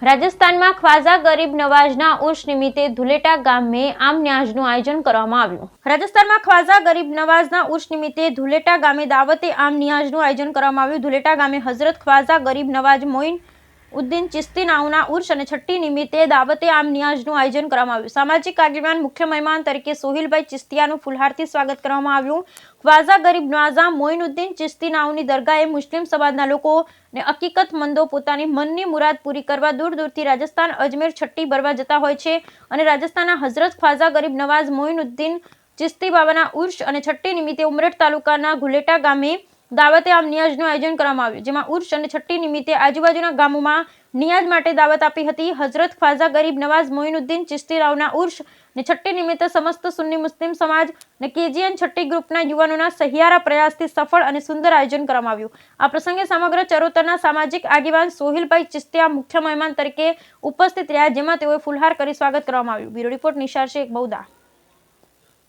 રાજસ્થાનમાં ખ્વાજા ગરીબ નવાઝના ઉર્સ નિમિત્તે ધુલેટા ગામે આમ ન્યાઝનું આયોજન કરવામાં આવ્યું. રાજસ્થાનમાં ખ્વાજા ગરીબ નવાઝના ઉર્સ નિમિત્તે ધુલેટા ગામે દાવતે આમ નિયાઝનું આયોજન કરવામાં આવ્યું. ધુલેટા ગામે હઝરત ખ્વાજા ગરીબ નવાઝ મોઈન ઉદ્દીન ચિશ્તી નાઓના ઉર્સ અને છઠ્ઠી નિમિત્તે દાવતે આમ નિયાઝનું આયોજન કરવામાં આવ્યું. સામાજિક આગેવાન મુખ્ય મહેમાન તરીકે સોહિલભાઈ ચિશ્તિયાનું ફુલહારથી સ્વાગત કરવામાં આવ્યું. ખ્વાજા ગરીબ નવાઝ મોઈનુદ્દીન ચિશ્તી નાઓની દરગાહે મુસ્લિમ સમાજના લોકો ને હકીકતમંદો પોતાની મનની મુરાદ પૂરી કરવા દૂર દૂરથી રાજસ્થાન અજમેર છઠ્ઠી ભરવા જતા હોય છે અને રાજસ્થાનના હઝરત ખ્વાજા ગરીબ નવાઝ મોઈનુદ્દીન ચિશ્તી બાબાના ઉર્સ અને છઠ્ઠી નિમિત્તે ઉમરેઠ તાલુકાના ઘુલેટા ગામે દાવતે આમ નિયાઝનું આયોજન કરવામાં આવ્યું, જેમાં ઉર્સ અને છઠ્ઠી નિમિત્તે આજુબાજુના ગામોમાં નિયાઝ માટે દાવત આપી હતી. હઝરત ખ્વાજા ગરીબ નવાઝ મોઈનુદ્દીન ચિશ્તી રાવના ઉર્સ અને છઠ્ઠી નિમિત્તે સમસ્ત સુન્ની મુસ્લિમ સમાજ અને કેજીએન છઠ્ઠી ગ્રુપના યુવાનોના સહિયારા પ્રયાસથી સફળ અને સુંદર આયોજન કરવામાં આવ્યું. આ પ્રસંગે સમગ્ર ચરોતરના સામાજિક આગેવાન સોહિલભાઈ ચિશ્તિયા મુખ્ય મહેમાન તરીકે ઉપસ્થિત રહ્યા, જેમાં તેઓએ ફુલહાર કરી સ્વાગત કરવામાં આવ્યું. Bureau report Nishar Shaikh, બૌદા.